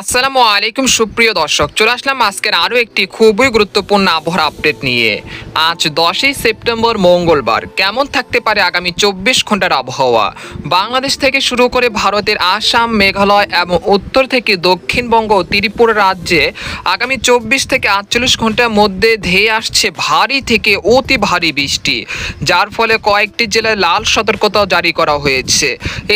আসসালামু আলাইকুম সুপ্রিয় দর্শক, চলে আসলাম আজকের আরও একটি খুবই গুরুত্বপূর্ণ আবহাওয়ার আপডেট নিয়ে। আজ 10ই সেপ্টেম্বর মঙ্গলবার। কেমন থাকতে পারে আগামী 24 ঘন্টার আবহাওয়া? বাংলাদেশ থেকে শুরু করে ভারতের আসাম, মেঘালয় এবং উত্তর থেকে দক্ষিণবঙ্গ ত্রিপুরা রাজ্যে আগামী 24 থেকে 48 ঘন্টার মধ্যে ধেয়ে আসছে ভারী থেকে অতি ভারী বৃষ্টি, যার ফলে কয়েকটি জেলায় লাল সতর্কতাও জারি করা হয়েছে।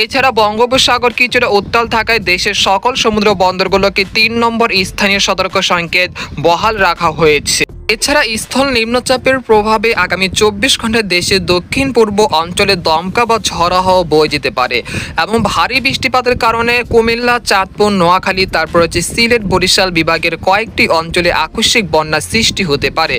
এছাড়া বঙ্গোপসাগর কিছুটা উত্তাল থাকায় দেশের সকল সমুদ্র বন্দরগুলোকে 3 নম্বর স্থানীয় সতর্ক সংকেত বহাল রাখা হয়েছে। এছাড়া স্থল নিম্নচাপের প্রভাবে আগামী 24 ঘন্টায় দেশের দক্ষিণ পূর্ব অঞ্চলে দমকা বা ঝড়ো হাওয়া বয়ে যেতে পারে এবং ভারী বৃষ্টিপাতের কারণে কুমিল্লা, চাঁদপুর, নোয়াখালী, তারপর হচ্ছে সিলেট, বরিশাল বিভাগের কয়েকটি অঞ্চলে আকস্মিক বন্যার সৃষ্টি হতে পারে।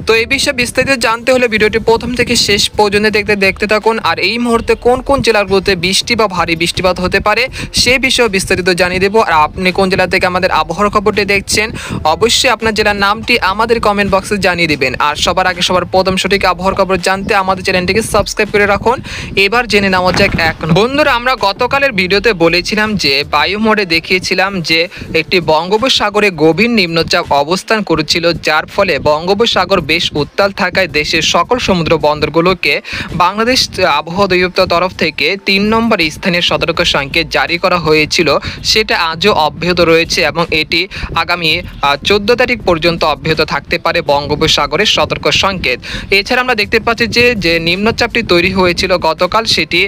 তো এই বিষয়ে বিস্তারিত জানতে হলে ভিডিওটি প্রথম থেকে শেষ পর্যন্ত দেখতে থাকুন। আর এই মুহূর্তে কোন কোন জেলাগুলোতে বৃষ্টি বা ভারী বৃষ্টিপাত হতে পারে সে বিষয়ে বিস্তারিত জানিয়ে দেবো। আর আপনি কোন জেলা থেকে আমাদের আবহাওয়ার খবরটি দেখছেন অবশ্যই আপনার জেলার নামটি আমাদের কমেন্ট বক্সে জানিয়ে দিবেন। আর সবার আগে সবার প্রথম সঠিক আবহাওয়ার খবর জানতে আমাদের চ্যানেলটিকে সাবস্ক্রাইব করে রাখুন। এবার জেনে নেওয়া যাক এক বন্ধুরা, আমরা গতকালের ভিডিওতে বলেছিলাম যে বায়ু মোডে দেখিয়েছিলাম যে একটি বঙ্গোপসাগরে গভীর নিম্নচাপ অবস্থান করেছিল, যার ফলে বঙ্গোপসাগর বেশ উত্তাল থাকায় দেশের সকল সমুদ্র বন্দরগুলোকে বাংলাদেশ আবহাওয়া অধিদপ্তর তরফ থেকে 3 নম্বর স্থানীয় সতর্ক সংকেত জারি করা হয়েছিল। সেটা আজও অব্যাহত রয়েছে এবং এটি আগামী 14 তারিখ পর্যন্ত অব্যাহত থাকতে পারে বঙ্গোপসাগরের সতর্ক সংকেত। এছাড়া আমরা দেখতে পাচ্ছি যে নিম্নচাপটি তৈরি হয়েছিল গতকাল, সেটি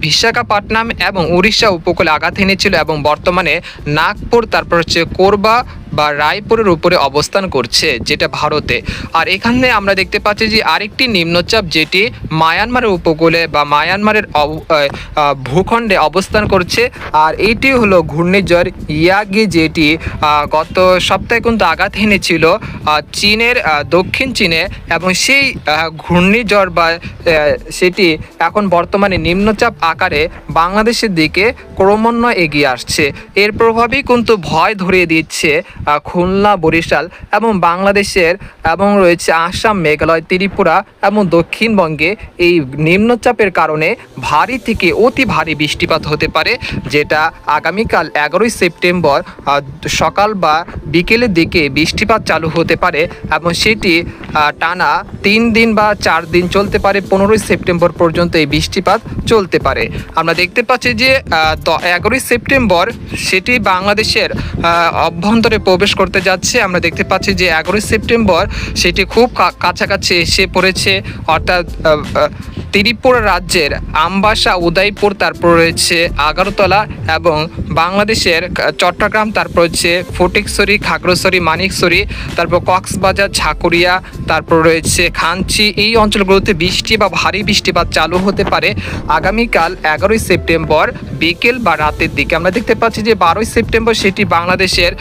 বিশাখাপট্টনম এবং উড়িষ্যা উপকূলে আঘাত এনেছিল এবং বর্তমানে নাগপুর, তারপর হচ্ছে কোরবা বা রায়পুরের উপরে অবস্থান করছে, যেটা ভারতে। আর এখানে আমরা দেখতে পাচ্ছি যে আরেকটি নিম্নচাপ যেটি মায়ানমারের উপকূলে বা মায়ানমারের ভূখণ্ডে অবস্থান করছে। আর এইটি হলো ঘূর্ণিঝড় ইয়াগি, যেটি গত সপ্তাহে কিন্তু আঘাত এনেছিল চীনের দক্ষিণ চীনে এবং সেই ঘূর্ণিঝড় বা সেটি এখন বর্তমানে নিম্নচাপ আকারে বাংলাদেশের দিকে ক্রমান্বয়ে এগিয়ে আসছে। এর প্রভাবেই কিন্তু ভয় ধরিয়ে দিচ্ছে খুলনা, বরিশাল এবং বাংলাদেশের এবং রয়েছে আসাম, মেঘালয়, ত্রিপুরা এবং দক্ষিণবঙ্গে এই নিম্নচাপের কারণে ভারী থেকে অতি ভারী বৃষ্টিপাত হতে পারে, যেটা আগামীকাল 11ই সেপ্টেম্বর সকাল বা বিকেলের দিকে বৃষ্টিপাত চালু হতে পারে এবং সেটি টানা 3 দিন বা 4 দিন চলতে পারে। 15ই সেপ্টেম্বর পর্যন্ত এই বৃষ্টিপাত চলতে পারে। আমরা দেখতে পাচ্ছি যে 11ই সেপ্টেম্বর সেটি বাংলাদেশের অভ্যন্তরে প্রবেশ করতে যাচ্ছে। আমরা দেখতে পাচ্ছি যে 11ই সেপ্টেম্বর সেটি খুব কাছাকাছি এসে পড়েছে, অর্থাৎ ত্রিপুরা রাজ্যের আমবাসা, উদয়পুর, তারপর রয়েছে আগরতলা এবং বাংলাদেশের চট্টগ্রাম, তারপর হচ্ছে ফটিকছড়ি, খাগড়াছড়ি, মানিকছড়ি, তারপর কক্সবাজার, ঝাকুরিয়া, তারপর রয়েছে খানচি, এই অঞ্চলগুলোতে বৃষ্টি বা ভারী বৃষ্টিপাত চালু হতে পারে আগামীকাল 11ই সেপ্টেম্বর বিকেল বা রাতের দিকে। আমরা দেখতে পাচ্ছি যে 12ই সেপ্টেম্বর সেটি বাংলাদেশের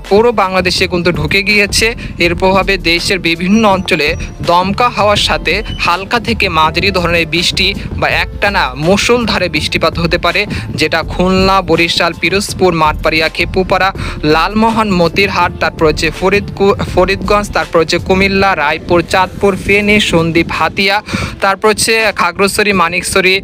পুরো বাংলাদেশে কিন্তু ঢুকে গিয়েছে। এর প্রভাবে দেশের বিভিন্ন অঞ্চলে দমকা হাওয়ার সাথে হালকা থেকে মাঝারি ধরনের বৃষ্টি বা একটানা মুষলধারে বৃষ্টিপাত হতে পারে, যেটা খুলনা, বরিশাল, পিরোজপুর, মাঠবাড়িয়া, খেপুপাড়া, লালমোহন, মতিরহাট, তারপর হচ্ছে ফরিদগঞ্জ, তারপর হচ্ছে কুমিল্লা, রায়পুর, চাঁদপুর, ফেনী, সন্দ্বীপ, হাতিয়া, তারপর হচ্ছে খাগড়াছড়ি, মানিকছড়ি,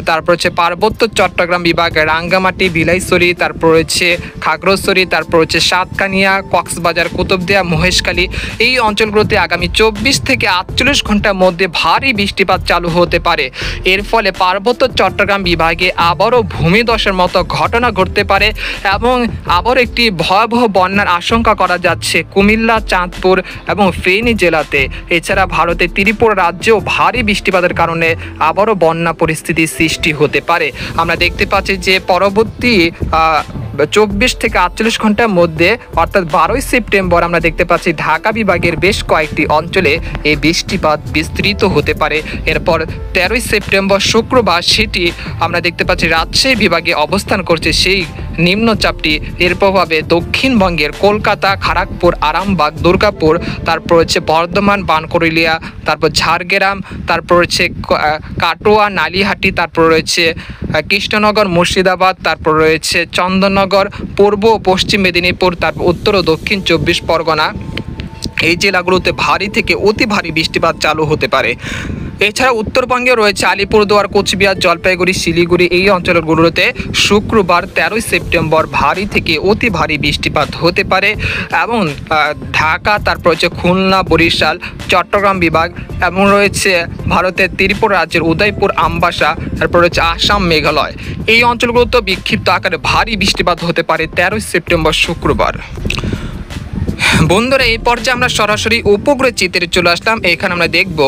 তারপর হচ্ছে পার্বত্য চট্টগ্রাম বিভাগ, রাঙ্গামাটি, বিলাইছড়ি, তারপর হচ্ছে খাগড়াছড়ি, তারপর হচ্ছে সাতকানিয়া, কক্সবাজার, কুতুবদিয়া, মহেশখালী, এই অঞ্চলগুলোতে আগামী 24 থেকে 48 ঘন্টার মধ্যে ভারী বৃষ্টিপাত চালু হতে পারে। এর ফলে পার্বত্য চট্টগ্রাম বিভাগে আবারও ভূমিধসের মতো ঘটনা ঘটতে পারে এবং আবার একটি ভয়াবহ বন্যার আশঙ্কা করা যাচ্ছে কুমিল্লা, চাঁদপুর এবং ফেনী জেলাতে। এছাড়া ভারতের ত্রিপুরা রাজ্যেও ভারী বৃষ্টিপাতের কারণে আবারও বন্যা পরিস্থিতির সৃষ্টি হতে পারে। আমরা দেখতে পাচ্ছি যে পরবর্তী 24 থেকে 48 ঘন্টার মধ্যে অর্থাৎ 12ই সেপ্টেম্বর আমরা দেখতে পাচ্ছি ঢাকা বিভাগের বেশ কয়েকটি অঞ্চলে এই বৃষ্টিপাত বিস্তৃত হতে পারে। এরপর 13ই সেপ্টেম্বর শুক্রবার সেটি আমরা দেখতে পাচ্ছি রাজশাহী বিভাগে অবস্থান করছে সেই নিম্নচাপটি। এর প্রভাবে দক্ষিণবঙ্গের কলকাতা, খড়গপুর, আরামবাগ, দুর্গাপুর, তারপর হচ্ছে বর্ধমান, বানকরিলিয়া, তারপর ঝাড়গ্রাম, তারপর হচ্ছে কাটোয়া, নালিহাটি, তারপর রয়েছে কৃষ্ণনগর, মুর্শিদাবাদ, তারপর রয়েছে চন্দননগর, পূর্ব ও পশ্চিম মেদিনীপুর, তারপর উত্তর ও দক্ষিণ 24 পরগনা, এই জেলাগুলোতে ভারী থেকে অতি ভারী বৃষ্টিপাত চালু হতে পারে। এছাড়া উত্তরবঙ্গে রয়েছে আলিপুরদুয়ার, কোচবিহার, জলপাইগুড়ি, শিলিগুড়ি এই অঞ্চলগুলোতে শুক্রবার 13 সেপ্টেম্বর ভারী থেকে অতি ভারী বৃষ্টিপাত হতে পারে এবং ঢাকা, তারপর হচ্ছে খুলনা, বরিশাল, চট্টগ্রাম বিভাগ এবং রয়েছে ভারতের ত্রিপুরা রাজ্যের উদয়পুর, আমবাসা, তারপর রয়েছে আসাম, মেঘালয় এই অঞ্চলগুলোতে বিক্ষিপ্ত আকারে ভারী বৃষ্টিপাত হতে পারে 13 সেপ্টেম্বর শুক্রবার। বন্ধুরা, এই পর্যায়ে আমরা সরাসরি উপগ্রহ চিত্রে চলে আসলাম। এখানে আমরা দেখব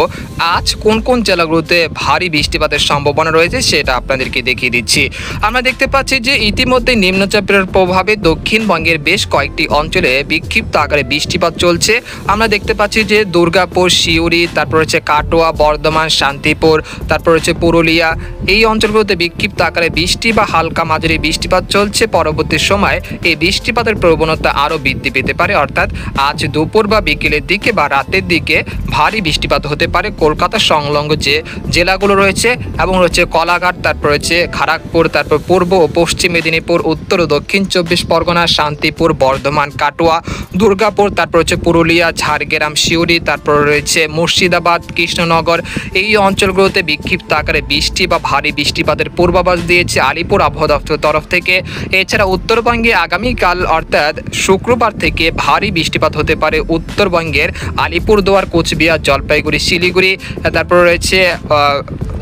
আজ কোন কোন জেলাগুলোতে ভারী বৃষ্টিপাতের সম্ভাবনা রয়েছে সেটা আপনাদেরকে দেখিয়ে দিচ্ছি। আমরা দেখতে পাচ্ছি যে ইতিমধ্যে নিম্নচাপের প্রভাবে দক্ষিণবঙ্গের বেশ কয়েকটি অঞ্চলে বিক্ষিপ্ত আকারে বৃষ্টিপাত চলছে। আমরা দেখতে পাচ্ছি যে দুর্গাপুর, সিউড়ি, তারপর হচ্ছে কাটোয়া, বর্ধমান, শান্তিপুর, তারপর হচ্ছে পুরুলিয়া এই অঞ্চলগুলোতে বিক্ষিপ্ত আকারে বৃষ্টি বা হালকা মাঝারি বৃষ্টিপাত চলছে। পরবর্তী সময় এই বৃষ্টিপাতের প্রবণতা আরও বৃদ্ধি পেতে পারে, অর্থাৎ আজ দুপুর বা বিকেলের দিকে বা রাতের দিকে ভারী বৃষ্টিপাত হতে পারে কলকাতা সংলগ্ন যে জেলাগুলো রয়েছে এবং রয়েছে কলাঘাট, তারপর রয়েছে খড়গপুর, তারপর পূর্ব ও পশ্চিম মেদিনীপুর, উত্তর ও দক্ষিণ 24 পরগনা, শান্তিপুর, বর্ধমান, কাটোয়া, দুর্গাপুর, তারপর হচ্ছে পুরুলিয়া, ঝাড়গ্রাম, সিউড়ি, তারপর রয়েছে মুর্শিদাবাদ, কৃষ্ণনগর এই অঞ্চলগুলোতে বিক্ষিপ্ত আকারে বৃষ্টি বা ভারী বৃষ্টিপাতের পূর্বাভাস দিয়েছে আলিপুর আবহাওয়া দপ্তর তরফ থেকে। এছাড়া উত্তরবঙ্গে আগামীকাল অর্থাৎ শুক্রবার থেকে ভারী বৃষ্টিপাত হতে পারে উত্তরবঙ্গের আলিপুরদুয়ার, কোচবিহার, জলপাইগুড়ি, শিলিগুড়ি, তারপর রয়েছে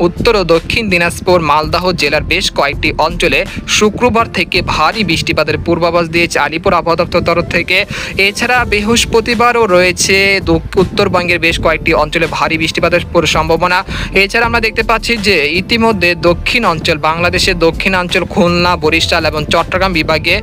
উত্তর ও দক্ষিণ দিনাজপুর, মালদহ জেলার বেশ কয়েকটি অঞ্চলে শুক্রবার থেকে ভারী বৃষ্টিপাতের পূর্বাভাস দিয়েছে আলিপুর আবহাওয়া দপ্তর তরফ থেকে। এছাড়া বৃহস্পতিবারও রয়েছে উত্তরবঙ্গের বেশ কয়েকটি অঞ্চলে ভারী বৃষ্টিপাতের সম্ভাবনা। এছাড়া আমরা দেখতে পাচ্ছি যে ইতিমধ্যে দক্ষিণ অঞ্চল, বাংলাদেশের দক্ষিণাঞ্চল, খুলনা, বরিশাল এবং চট্টগ্রাম বিভাগে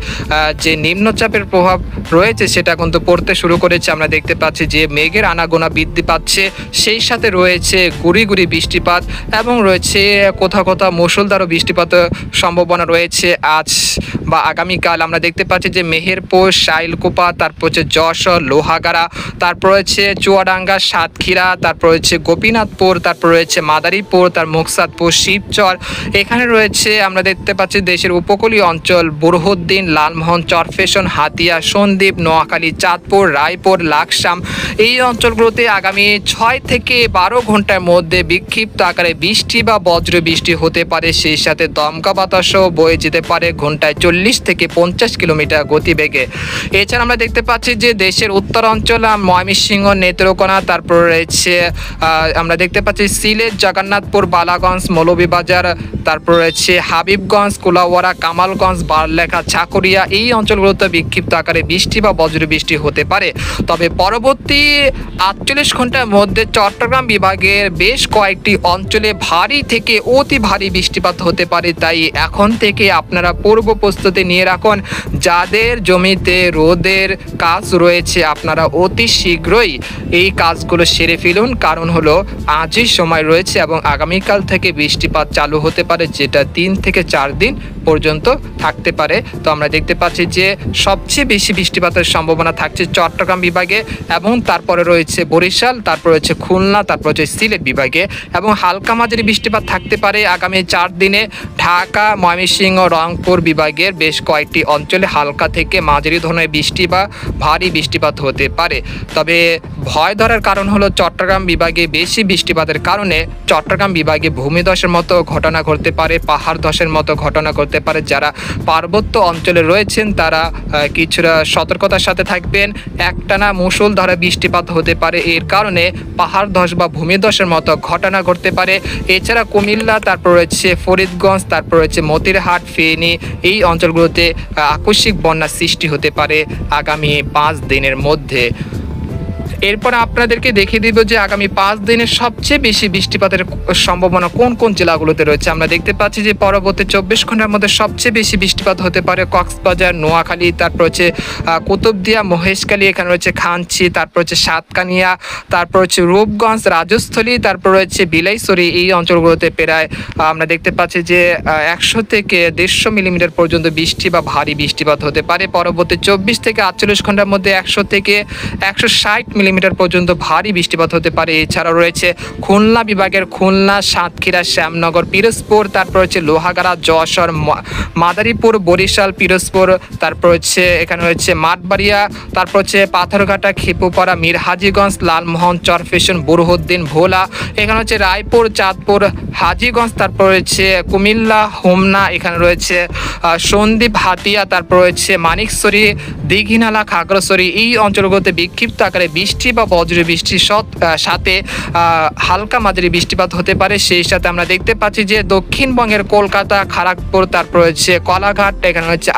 যে নিম্নচাপের প্রভাব রয়েছে সেটা কিন্তু পড়তে শুরু করেছে। আমরা দেখতে পাচ্ছি যে মেঘের আনাগোনা বৃদ্ধি পাচ্ছে, সেই সাথে রয়েছে গুড়ি গুড়ি বৃষ্টিপাত এবং রয়েছে কোথাও কোথাও মুষলধারে বৃষ্টিপাতের সম্ভাবনা রয়েছে আজ বা আগামীকাল। আমরা দেখতে পাচ্ছি যে মেহেরপুর, শাইলকুপা, তারপর হচ্ছে যশোর, লোহাগাড়া, তারপর রয়েছে চুয়াডাঙ্গা, সাতক্ষীরা, তারপর রয়েছে গোপীনাথপুর, তারপর রয়েছে মাদারীপুর, তার মুকসাদপুর, শিবচর এখানে রয়েছে। আমরা দেখতে পাচ্ছি দেশের উপকূলীয় অঞ্চল বুরহুদ্দিন, লালমোহন, চরফেশন, হাতিয়া, সন্দ্বীপ, নোয়াখালী, চাঁদপুর, রায়পুর, লাকসাম এই অঞ্চলগুলোতে আগামী 6 থেকে 12 ঘন্টার মধ্যে বিক্ষিপ্ত আকারে বৃষ্টি বা বজ্র বৃষ্টি হতে পারে, সেই সাথে দমকা বাতাসও বয়ে যেতে পারে ঘন্টায় 40 থেকে 50 কিলোমিটার গতিবেগে। এছাড়া আমরা দেখতে পাচ্ছি যে দেশের উত্তরাঞ্চল ময়মনসিংহ, নেত্রকোনা, তারপর রয়েছে আমরা দেখতে পাচ্ছি সিলেট, জগন্নাথপুর, বালাগঞ্জ, মৌলভীবাজার, তারপর রয়েছে হাবিবগঞ্জ, কুলাউড়া, কামালগঞ্জ, বারলেখা, চাকুরিয়া এই অঞ্চলগুলোতে বিক্ষিপ্ত আকারে বৃষ্টি বা বজ্র বৃষ্টি হতে পারে। তবে পরবর্তী 48 ঘন্টার মধ্যে চট্টগ্রাম বিভাগের বেশ কয়েকটি অঞ্চলে ভারী থেকে অতি ভারী বৃষ্টিপাত হতে পারে, তাই এখন থেকে আপনারা পূর্ব প্রস্তুতি নিয়ে রাখুন। যাদের জমিতে রোদের কাজ রয়েছে আপনারা অতি শীঘ্রই এই কাজগুলো সেরে ফেলুন, কারণ হলো আজই সময় রয়েছে এবং আগামীকাল থেকে বৃষ্টিপাত চালু হতে পারে, যেটা 3 থেকে 4 দিন পর্যন্ত থাকতে পারে। তো আমরা দেখতে পাচ্ছি যে সবচেয়ে বেশি বৃষ্টিপাতের সম্ভাবনা থাকছে চট্টগ্রাম বিভাগে এবং তারপরে রয়েছে বরিশাল, তারপর রয়েছে খুলনা, তারপর হচ্ছে সিলেট বিভাগে এবং হালকা মাঝারি বৃষ্টিপাত থাকতে পারে আগামী 4 দিনে ঢাকা, ময়মনসিংহ, রংপুর বিভাগের বেশ কয়েকটি অঞ্চলে হালকা থেকে মাঝারি ধরনের বৃষ্টি বা ভারী বৃষ্টিপাত হতে পারে। তবে ভয় ধরার কারণ হলো চট্টগ্রাম বিভাগে বেশি বৃষ্টিপাতের কারণে চট্টগ্রাম বিভাগে ভূমিধসের মতো ঘটনা ঘটতে পারে, পাহাড় ধসের মতো ঘটনা ঘটতে পারে। যারা পার্বত্য অঞ্চলে রয়েছেন তারা কিছুটা সতর্কতার সাথে থাকবেন। একটানা মুষলধারে বৃষ্টিপাত হতে পারে, এর কারণে পাহাড় ধস বা ভূমিধসের মতো ঘটনা ঘটতে পারে। এছাড়া কুমিল্লা, তারপর রয়েছে ফরিদগঞ্জ, তারপর রয়েছে মতিরহাট, ফেনী এই অঞ্চলগুলোতে আকস্মিক বন্যার সৃষ্টি হতে পারে আগামী 5 দিনের মধ্যে। এরপর আপনাদেরকে দেখিয়ে দিব যে আগামী 5 দিনের সবচেয়ে বেশি বৃষ্টিপাতের সম্ভাবনা কোন কোন জেলাগুলোতে রয়েছে। আমরা দেখতে পাচ্ছি যে পরবর্তী 24 ঘন্টার মধ্যে সবচেয়ে বেশি বৃষ্টিপাত হতে পারে কক্সবাজার, নোয়াখালী, তারপর হচ্ছে কুতুবদিয়া, মহেশখালী, এখানে রয়েছে খানচি, তারপর হচ্ছে সাতকানিয়া, তারপর হচ্ছে রূপগঞ্জ, রাজস্থলী, তারপর রয়েছে বিলাইছড়ি এই অঞ্চলগুলোতে প্রায় আমরা দেখতে পাচ্ছি যে 100 থেকে 150 মিলিমিটার পর্যন্ত বৃষ্টি বা ভারী বৃষ্টিপাত হতে পারে। পরবর্তী 24 থেকে 48 ঘন্টার মধ্যে 100 থেকে 160 মিলিমিটার মিলিমিটার পর্যন্ত ভারী বৃষ্টিপাত হতে পারে। এছাড়াও রয়েছে খুলনা বিভাগের খুলনা, সাতক্ষীরা, শ্যামনগর, পিরোজপুর, তারপর হচ্ছে লোহাগাড়া, যশোর, মাদারীপুর, বরিশাল, পিরোজপুর, তারপর হচ্ছে এখানে রয়েছে মাঠবাড়িয়া, তারপর হচ্ছে পাথরঘাটা, খেপুপাড়া, মিরহাজিগঞ্জ, লালমোহন, চরফেশন, বুরহুদ্দিন, ভোলা, এখানে হচ্ছে রায়পুর, চাঁদপুর, হাজীগঞ্জ, তারপর রয়েছে কুমিল্লা, হোমনা, এখানে রয়েছে সন্দ্বীপ, হাতিয়া, তারপর রয়েছে মানিকছড়ি, দীঘিনালা, খাগড়াছড়ি। এই অঞ্চলগুলোতে বিক্ষিপ্ত আকারে বৃষ্টি বা বজ্র বৃষ্টির সাথে হালকা মাঝারি বৃষ্টিপাত হতে পারে। সেই সাথে আমরা দেখতে পাচ্ছি যে দক্ষিণবঙ্গের কলকাতা, খড়গপুর, তারপর হচ্ছে কলাঘাট, এখানে হচ্ছে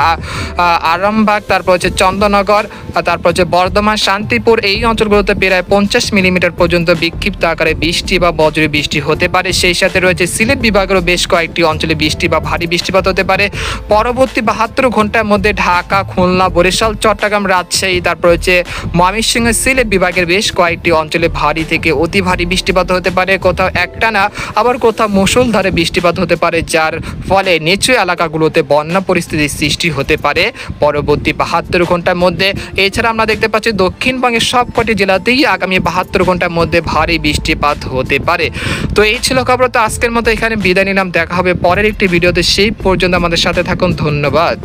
আরামবাগ, তারপর হচ্ছে চন্দননগর, তারপর হচ্ছে বর্ধমান, শান্তিপুর, এই অঞ্চলগুলোতে প্রায় 50 মিলিমিটার পর্যন্ত বিক্ষিপ্ত আকারে বৃষ্টি বা বজ্র বৃষ্টি হতে পারে। সেই সাথে রয়েছে সিলেট বিভাগেরও বেশ কয়েকটি অঞ্চলে বৃষ্টি বা ভারী বৃষ্টিপাত হতে পারে। পরবর্তী 72 ঘন্টার মধ্যে ঢাকা, খুলনা, বরিশাল, চট্টগ্রাম, রাজশাহী, তারপর হচ্ছে ময়মনসিংহ, সিলেট বিভাগের বেশ কয়েকটি অঞ্চলে ভারী থেকে অতি ভারী বৃষ্টিপাত হতে পারে। কোথাও একটানা, আবার কোথাও মুষলধারে বৃষ্টিপাত হতে পারে, যার ফলে নিচু এলাকাগুলোতে বন্যা পরিস্থিতির সৃষ্টি হতে পারে পরবর্তী 72 ঘন্টার মধ্যে। এছাড়া আমরা দেখতে পাচ্ছি দক্ষিণবঙ্গের সবকটি জেলাতেই আগামী 72 ঘন্টার মধ্যে ভারী বৃষ্টিপাত হতে পারে। তো এই ছিল খবর। তো আজকের মতো এখানে বিদায় নিলাম, দেখা হবে পরের একটি ভিডিওতে। সেই পর্যন্ত আমাদের সাথে থাকুন, ধন্যবাদ।